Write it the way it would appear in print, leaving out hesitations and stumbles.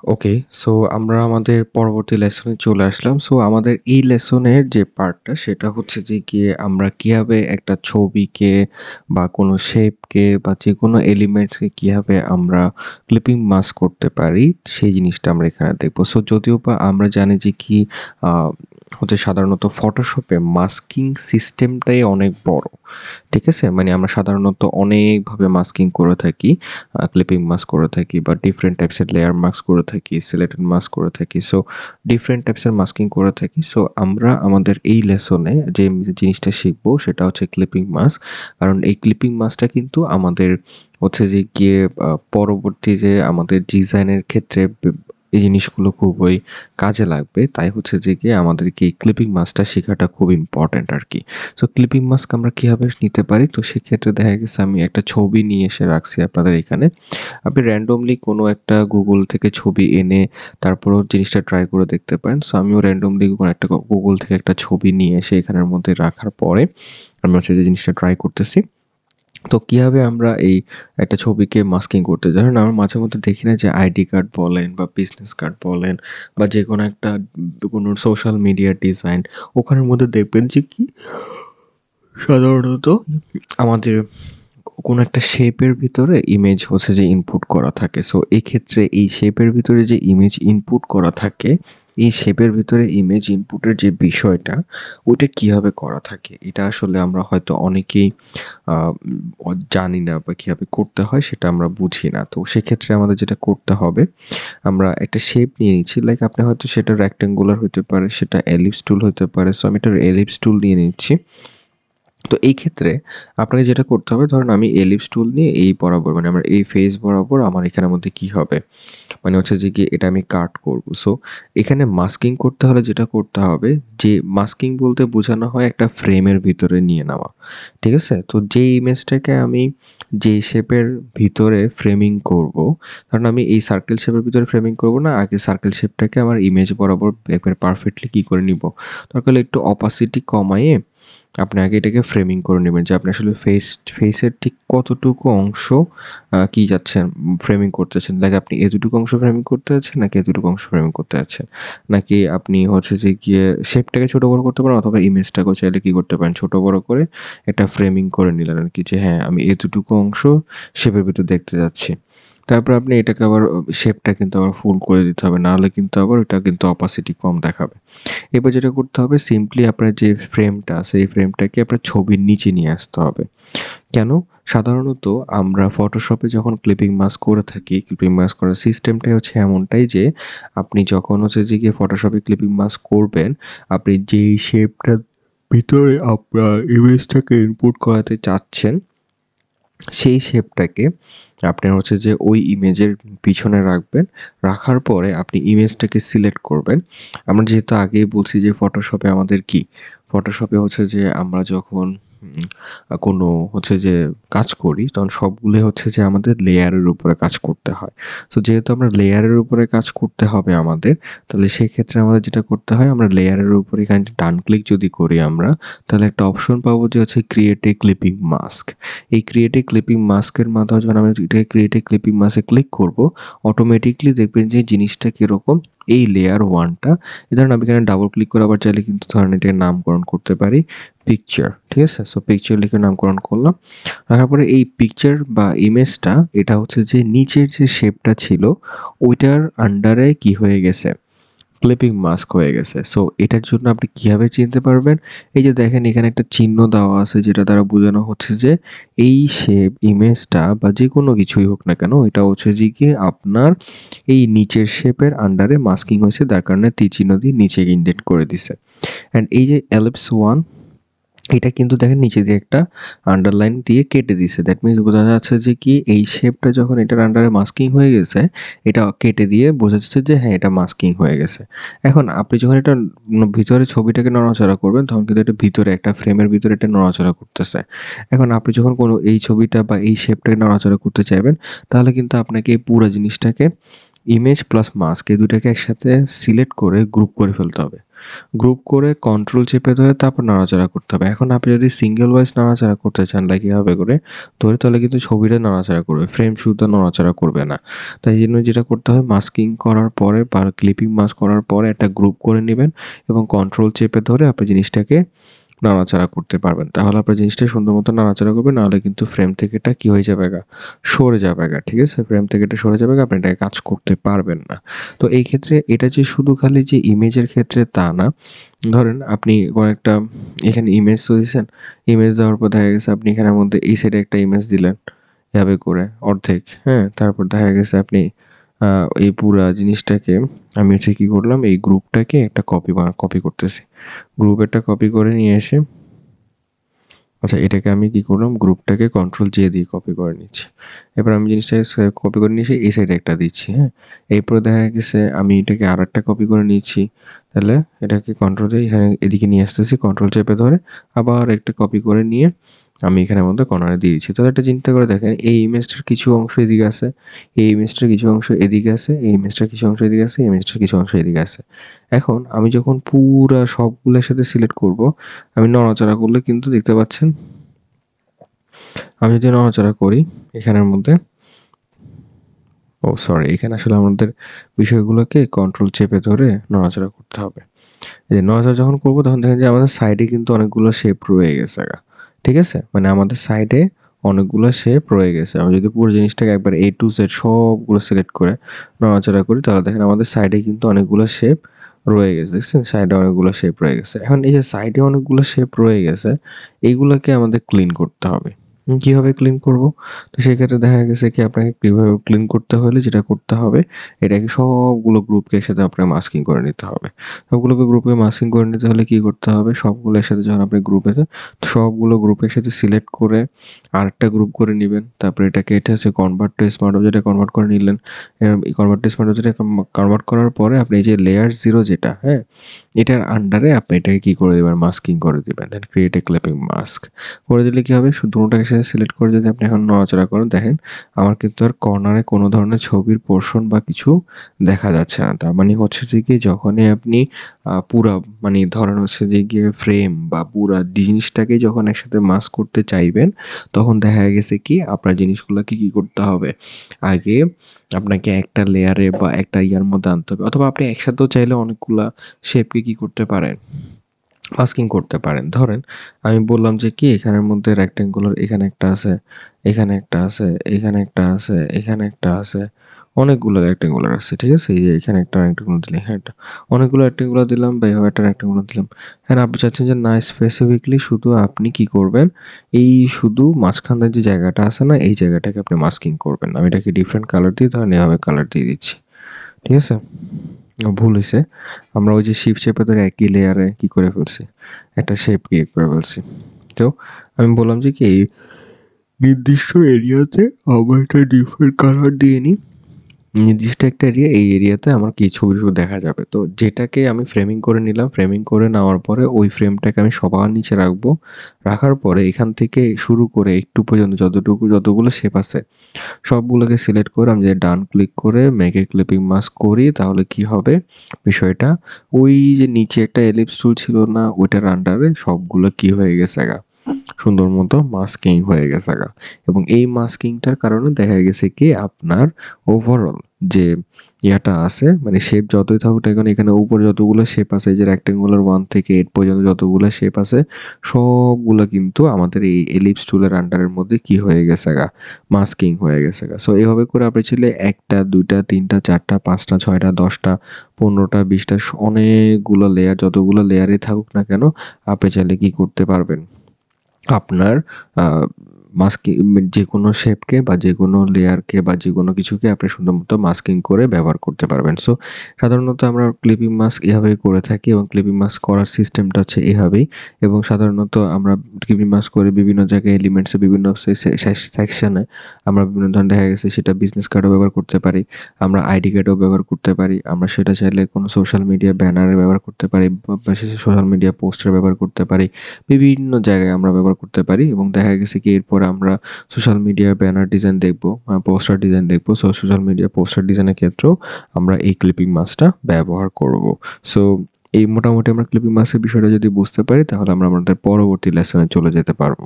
ওকে, so আমরা আমাদের পরবর্তী লেসনে চলে আসলাম। সো আমাদের এই লেসনের যে পার্টটা সেটা হচ্ছে যে গিয়ে আমরা কিভাবে একটা ছবিকে বা কোনো শেপকে বা যেকোনো এলিমেন্টসকে কিভাবে আমরা ক্লিপিং মাস্ক করতে পারি সেই জিনিসটা আমরা এখানে দেখবো। সো যদিও বা আমরা জানি যে কি হচ্ছে সাধারণত ফটোশপে মাস্কিং সিস্টেমটাই অনেক বড়। ঠিক আছে? মানে আমরা সাধারণত অনেকভাবে মাস্কিং করে থাকি। ক্লিপিং মাস্ক করে থাকি বা ডিফারেন্ট টাইপসের লেয়ার মাস্ক করে থাকি, সিলেক্টেড মাস্ক করে থাকি। সো ডিফারেন্ট টাইপসের মাস্কিং করে থাকি। সো আমরা আমাদের এই লেসনে যে জিনিসটা শিখবো সেটা হচ্ছে ক্লিপিং মাস্ক। কারণ এই ক্লিপিং মাস্কটা কিন্তু আমাদের হচ্ছে যে গিয়ে পরবর্তী যে আমাদের ডিজাইনের ক্ষেত্রে এই জিনিসগুলো খুবই কাজে লাগবে। তাই হচ্ছে যে গিয়ে আমাদেরকে এই ক্লিপিং মাস্কটা শেখাটা খুব ইম্পর্ট্যান্ট আরকি। সো ক্লিপিং মাস্ক আমরা কিভাবে নিতে পারি? তো সেক্ষেত্রে দেখা গেছে আমি একটা ছবি নিয়ে এসে রাখছি আপনাদের এখানে। আপনি র্যান্ডমলি কোনো একটা Google থেকে ছবি এনে তারপরেও জিনিসটা ট্রাই করে দেখতে পারেন। সো আমিও র্যান্ডমলি কোনো একটা Google থেকে একটা ছবি নিয়ে এসে এখানের মধ্যে রাখার পরে আমি হচ্ছে যে জিনিসটা ট্রাই করতেছি। তো কিভাবে আমরা এই একটা ছবিকে মাস্কিং করতে যাই? ধরেন আমরা মাঝে মধ্যে দেখি না যে আইডি কার্ড বলেন বা বিজনেস কার্ড বলেন বা যেকোনো একটা কোনো সোশ্যাল মিডিয়ার ডিজাইন ওখানের মধ্যে দেখবেন যে কি সাধারণত আমাদের কোনো একটা শেপের ভিতরে ইমেজ হচ্ছে যে ইনপুট করা থাকে। সো এক্ষেত্রে এই শেপের ভিতরে যে ইমেজ ইনপুট করা থাকে, এই শেপের ভিতরে ইমেজ ইনপুটের যে বিষয়টা, ওইটা কিভাবে করা থাকে? এটা আসলে আমরা হয়তো অনেকেই আ জানি না বা কিভাবে করতে হয় সেটা আমরা বুঝি না। তো সেক্ষেত্রে আমাদের যেটা করতে হবে, আমরা একটা শেপ নিয়ে নিচ্ছি। লাইক আপনি হয়তো সেটা রেক্টেঙ্গুলার হইতে পারে, সেটা এলিপস টুল হতে পারে। সো আমি একটা এলিপস টুল নিয়ে নিচ্ছি। তো এই ক্ষেত্রে আপনাকে যেটা করতে হবে ধরেন আমি এলিপস টুল নিয়ে এই বরাবর মানে আমার এই ফেস বরাবর আমার এখানের মধ্যে কি হবে? মানে হচ্ছে যে গিয়ে এটা আমি কাট করব। সো এখানে মাস্কিং করতে হলে যেটা করতে হবে যে মাস্কিং বলতে বোঝানো হয় একটা ফ্রেমের ভিতরে নিয়ে নেওয়া। ঠিক আছে? তো যেই ইমেজটাকে আমি যেই শেপের ভিতরে ফ্রেমিং করব, কারণ আমি এই সার্কেল শেপের ভিতরে ফ্রেমিং করব না, আগে সার্কেল শেপটাকে আমার ইমেজ বরাবর একবারে পারফেক্টলি কি করে নিব? দরকার হলে একটু অপাসিটি কমাইয়ে আপনি আগে এটাকে ফ্রেমিং করে নেবেন যে আপনি আসলে ফেসের ঠিক কতটুকু অংশ কি যাচ্ছেন ফ্রেমিং করতেছেন। লাইক আপনি এতটুকু অংশ ফ্রেমিং করতে যাচ্ছেন নাকি এতটুকু অংশ ফ্রেমিং করতে যাচ্ছেন? নাকি আপনি হচ্ছে যে গিয়ে শেপটাকে ছোট বড় করতে পারেন অথবা ইমেজটাকেও চাইলে কি করতে পারেন ছোট বড় করে একটা ফ্রেমিং করে নিলেন আরকি যে হ্যাঁ, আমি এতটুকু অংশ শেপের ভিতর দেখতে যাচ্ছি। তারপর আপনি এটাকে আবার শেপটা কিন্তু আবার ফুল করে দিতে হবে। নাহলে কিন্তু আবার ওটা কিন্তু অপাসিটি কম দেখাবে। এবার যেটা করতে হবে সিম্পলি আপনার যে ফ্রেমটা আছে এই ফ্রেমটাকে আপনার ছবির নিচে নিয়ে আসতে হবে। কেন? সাধারণত আমরা ফটোশপে যখন ক্লিপিং মাস্ক করে থাকি, ক্লিপিং মাস্ক করার সিস্টেমটাই হচ্ছে এমনটাই যে আপনি যখন হচ্ছে যে গিয়ে ফটোশপে ক্লিপিং মাস্ক করবেন, আপনি যেই শেপটার ভিতরে আপনার ইমেজটাকে ইনপুট করাতে চাচ্ছেন সেই শেপটাকে আপনার হচ্ছে যে ওই ইমেজের পিছনে রাখবেন। রাখার পরে আপনি ইমেজটাকে সিলেক্ট করবেন। আমরা যেহেতু আগেই বলছি যে ফটোশপে আমাদের কি? ফটোশপে হচ্ছে যে আমরা যখন কোনো হচ্ছে যে কাজ করি তখন সবগুলোই হচ্ছে যে আমাদের লেয়ারের উপরে কাজ করতে হয়। সো যেহেতু আমরা লেয়ারের উপরে কাজ করতে হবে আমাদের, তাহলে সেক্ষেত্রে আমাদের যেটা করতে হয় আমরা লেয়ারের উপরে এখানে ডান ক্লিক যদি করি আমরা, তাহলে একটা অপশন পাবো যে হচ্ছে ক্রিয়েট এ ক্লিপিং মাস্ক। এই ক্রিয়েট এ ক্লিপিং মাস্কের মাধ্যমে যখন আমি এটাকে ক্রিয়েট এ ক্লিপিং মাস্কে ক্লিক করব, অটোমেটিকলি দেখবেন যে জিনিসটা কিরকম এই লেয়ার 1 টা এই ধরেন আমি এখানে ডাবল ক্লিক করে আবার চাইলে কিন্তু ধরেন এটাকে নামকরণ করতে পারি পিকচার। ঠিক আছে? সো পিকচার লিখে নামকরণ করলাম। রাখার পরে এই পিকচার বা ইমেজটা এটা হচ্ছে যে নিচের যে শেপটা ছিল ওইটার আন্ডারে কি হয়ে গেছে? ক্লিপিং মাস্ক হয়ে গেছে। সো এটার জন্য আপনি কিভাবে চিনতে পারবেন? এই যে দেখেন এখানে একটা চিহ্ন দেওয়া আছে যেটা দ্বারা বোঝানো হচ্ছে যে এই শেপ ইমেজটা বা যেকোনো কিছুই হোক না কেন এটা হচ্ছে যে গিয়ে আপনার এই নিচের শেপের আন্ডারে মাস্কিং হয়েছে যার কারণে তীর চিহ্ন দিয়ে নিচে ইনডেন্ট করে দিছে। অ্যান্ড এই যে এলিপস 1 এটা কিন্তু দেখেন নিচে দিয়ে একটা আন্ডারলাইন দিয়ে কেটে দিছে। দ্যাট মিনস বোঝা যাচ্ছে যে কি এই শেপটা যখন এটার আন্ডারে মাস্কিং হয়ে গেছে, এটা কেটে দিয়ে বোঝা যাচ্ছে যে হ্যাঁ, এটা মাস্কিং হয়ে গেছে। এখন আপনি যখন এটা ভিতরে ছবিটাকে নড়াচড়া করবেন তখন কিন্তু এটা ভিতরে একটা ফ্রেমের ভিতরে এটা নড়াচড়া করতেছে। এখন আপনি যখন কোনো এই ছবিটা বা এই শেপটাকে নড়াচড়া করতে চাইবেন তাহলে কিন্তু আপনাকে এই পুরা জিনিসটাকে ইমেজ প্লাস মাস্ক এই দুটাকে একসাথে সিলেক্ট করে গ্রুপ করে ফেলতে হবে। গ্রুপ করে কন্ট্রোল চেপে ধরে তারপর নাড়াচাড়া করতে হবে। এখন আপনি যদি সিঙ্গেল ওয়াইজ নাড়াচাড়া করতে চান লাইক এভাবে করে ধরে, তাহলে কিন্তু ছবিটা নাড়াচাড়া করবে, ফ্রেম শুদ্ধ নাড়াচাড়া করবে না। তাই জন্য যেটা করতে হয়, মাস্কিং করার পরে বা ক্লিপিং মাস্ক করার পরে একটা গ্রুপ করে নেবেন এবং কন্ট্রোল চেপে ধরে আপনি জিনিসটাকে নাড়াচাড়া করতে পারবেন। তাহলে আপনার জিনিসটা সুন্দর মতো নাড়াচাড়া করবে, নাহলে কিন্তু ফ্রেম থেকে এটা কি হয়ে যাবে গা, সরে যাবে গা, ঠিক আছে? ফ্রেম থেকে এটা সরে যাবে গা, আপনি এটাকে কাজ করতে পারবেন না। তো এই ক্ষেত্রে এটা যে শুধু খালি যে ইমেজের ক্ষেত্রে তা না। ধরেন আপনি কোনো একটা এখানে ইমেজ তো দিছেন, ইমেজ দেওয়ার পর দেখা গেছে আপনি এখানের মধ্যে এই সাইডে একটা ইমেজ দিলেন এভাবে করে অর্ধেক, হ্যাঁ? তারপর দেখা গেছে আপনি এই পুরা জিনিসটাকে আমি হচ্ছে কি করলাম, এই গ্রুপটাকে একটা কপি করতেছি। গ্রুপেরটা কপি করে নিয়ে এসে, আচ্ছা এটাকে আমি কি করলাম, গ্রুপটাকে কন্ট্রোল জে দিয়ে কপি করে নিচ্ছি। এবার আমি জিনিসটাকে কপি করে নিয়ে এসে এই সাইডে একটা দিচ্ছি, হ্যাঁ? এরপরে দেখা গেছে আমি এটাকে আরেকটা কপি করে নিচ্ছি। তাহলে এটাকে কন্ট্রোল দিয়ে এখানে এদিকে নিয়ে আসতেছি, কন্ট্রোল চেপে ধরে আবার একটা কপি করে নিয়ে আমি এখানের মধ্যে কর্নারে দিয়ে দিচ্ছি। তাহলে একটা চিন্তা করে দেখেন, এই ইমেজটার কিছু অংশ এদিকে আছে, এই ইমেজটার কিছু অংশ এদিকে আছে, এই ইমেজটার কিছু অংশ এদিকে আছে, এই ইমেজটার কিছু অংশ এদিকে আছে। এখন আমি যখন পুরা সবগুলোর সাথে সিলেক্ট করব, আমি নড়াচড়া করলে কিন্তু দেখতে পাচ্ছেন, আমি যদি নড়াচড়া করি এখানের মধ্যে, ও সরি, এখানে আসলে আমাদের বিষয়গুলোকে কন্ট্রোল চেপে ধরে নড়াচড়া করতে হবে। এই যে নড়াচড়া যখন করবো তখন দেখেন যে আমাদের সাইডে কিন্তু অনেকগুলো শেপ রয়ে গেছে গা, ঠিক আছে? মানে আমাদের সাইডে অনেকগুলো শেপ রয়ে গেছে। আমি যদি পুরো জিনিসটাকে একবার এ টু জেড সবগুলো সিলেক্ট করে নড়াচড়া করি, তাহলে দেখেন আমাদের সাইডে কিন্তু অনেকগুলো শেপ রয়ে গেছে। দেখছেন? সাইডে অনেকগুলো শেপ রয়ে গেছে। এখন এই যে সাইডে অনেকগুলো শেপ রয়ে গেছে, এইগুলোকে আমাদের ক্লিন করতে হবে। কিভাবে ক্লিন করব? তো সেক্ষেত্রে দেখা গেছে কি, আপনাকে কিভাবে ক্লিন করতে হলে যেটা করতে হবে, এটাকে সবগুলো গ্রুপকে একসাথে আপনাকে মাস্কিং করে নিতে হবে। সবগুলোকে গ্রুপে মাস্কিং করে নিতে হলে কি করতে হবে, সবগুলো একসাথে যখন আপনি গ্রুপে, সবগুলো গ্রুপের সাথে সিলেক্ট করে আরেকটা গ্রুপ করে নিবেন। তারপরে এটাকে, এটা হচ্ছে কনভার্ট টু স্মার্ট অবজেক্টে কনভার্ট করে নিলেন। এই কনভার্ট টু স্মার্ট অবজেক্টে কনভার্ট করার পরে আপনি এই যে লেয়ার 0 যেটা, হ্যাঁ? এটার আন্ডারে আপনি এটাকে কি করে দিবেন, মাস্কিং করে দিবেন। দেন ক্রিয়েট এ ক্লিপিং মাস্ক করে দিলে কি হবে, শুধু দুটোটাকে সাথে সিলেক্ট করে যদি আপনি এখন নড়াচড়া করেন, দেখেন আমার কিন্তু আর কর্নারে কোনো ধরনের ছবির পোর্শন বা কিছু দেখা যাচ্ছে না। তার মানে হচ্ছে যে কি, যখনই আপনি পুরা মানে ধরেন হচ্ছে যে গিয়ে ফ্রেম বা পুরা জিনিসটাকে যখন একসাথে মাস্ক করতে চাইবেন, তখন দেখা গেছে কি আপনার জিনিসগুলোকে কি করতে হবে, আগে আপনাকে একটা লেয়ারে বা একটা ইয়ার মধ্যে আনতে হবে, অথবা আপনি একসাথেও চাইলে অনেকগুলা শেপকে কি করতে পারেন, মাস্কিং করতে পারেন। ধরেন আমি বললাম যে কি, এখানের মধ্যে রেক্টেঙ্গুলার এখানে একটা আছে, এখানে একটা আছে, এখানে একটা আছে, এখানে একটা আছে, অনেকগুলো রেক্টেঙ্গুলার আছে, ঠিক আছে? এই যে এখানে একটা রেক্টেঙ্গুলার দিলাম, হ্যাঁ, এটা অনেকগুলো রেক্টেঙ্গুলার দিলাম বা এভাবে একটা রেক্টেঙ্গুলার দিলাম। হ্যাঁ, আপনি চাচ্ছেন যে না, স্পেসিফিকলি শুধু আপনি কি করবেন, এই শুধু মাঝখানের যে জায়গাটা আছে না, এই জায়গাটাকে আপনি মাস্কিং করবেন। আমি এটাকে ডিফারেন্ট কালার দিয়ে, ধরেন এভাবে কালার দিয়ে দিচ্ছি, ঠিক আছে? ভুল হইছে। আমরা ওই যে শিপ শেপে ধরে একই লেয়ারে কি করে ফেলছি, একটা শেপ ক্রিয়েট করে ফেলছি। তো আমি বললাম যে কি, এই নির্দিষ্ট এরিয়াতে আমার একটা ডিফারেন্ট কালার দিয়ে নিই। নির্দিষ্ট একটা এরিয়া, এই এরিয়াতে আমার কি ছবি দেখা যাবে। তো যেটাকে আমি ফ্রেমিং করে নিলাম, ফ্রেমিং করে নেওয়ার পরে ওই ফ্রেমটাকে আমি সবার নিচে রাখবো। রাখার পরে এখান থেকে শুরু করে একটু পর্যন্ত যতগুলো শেপ আছে সবগুলোকে সিলেক্ট করে আমি যে ডান ক্লিক করে মেক এ ক্লিপিং মাস্ক করি, তাহলে কি হবে বিষয়টা, ওই যে নিচে একটা এলিপস টুল ছিল না, ওইটার আন্ডারে সবগুলো কি হয়ে গেছে গা, সুন্দর মতো মাস্কিং হয়ে গেছে গা। এবং এই মাস্কিংটার কারণে দেখা গেছে কি আপনার ওভারঅল যে ইয়াটা আছে, মানে শেপ যতই থাকুক না কেন, এখানে উপরে যতগুলো শেপ আছে, এই যে রেক্টেঙ্গুলার 1 থেকে 8 পর্যন্ত যতগুলো শেপ আছে, সবগুলো কিন্তু আমাদের এই এলিপস টুলের আন্ডারের মধ্যে কি হয়ে গেছে গা, মাস্কিং হয়ে গেছে গা। সো এইভাবে করে আপনি চাইলে 1টা 2টা 3টা 4টা 5টা 6টা 10টা 15টা 20টা অনেকগুলো লেয়ার, যতগুলো লেয়ারে থাকুক না কেন, আপনি চাইলে কি করতে পারবেন, আপনার মাস্কিং যেকোনো শেপকে বা যেকোনো লেয়ারকে বা যেকোনো কিছুকে আপনি সুন্দর মতো মাস্কিং করে ব্যবহার করতে পারবেন। সো সাধারণত আমরা ক্লিপিং মাস্ক এভাবেই করে থাকি এবং ক্লিপিং মাস্ক করার সিস্টেমটা হচ্ছে এভাবেই। এবং সাধারণত আমরা ক্লিপিং মাস্ক করে বিভিন্ন জায়গায় এলিমেন্টসে বিভিন্ন সেকশনে আমরা বিভিন্ন ধরনের, দেখা গেছে সেটা বিজনেস কার্ডও ব্যবহার করতে পারি, আমরা আইডি কার্ডও ব্যবহার করতে পারি, আমরা সেটা চাইলে কোনো সোশ্যাল মিডিয়া ব্যানারে ব্যবহার করতে পারি বা সোশ্যাল মিডিয়া পোস্টার ব্যবহার করতে পারি, বিভিন্ন জায়গায় আমরা ব্যবহার করতে পারি। এবং দেখা গেছে কি এরপরে করে আমরা সোশ্যাল মিডিয়ার ব্যানার ডিজাইন দেখবো, পোস্টার ডিজাইন দেখবো। সো সোশ্যাল মিডিয়া পোস্টার ডিজাইনের ক্ষেত্রেও আমরা এই ক্লিপিং মাস্কটা ব্যবহার করব। সো এই মোটামুটি আমরা ক্লিপিং মাস্কের বিষয়টা যদি বুঝতে পারি তাহলে আমরা আমাদের পরবর্তী লেসনে চলে যেতে পারবো।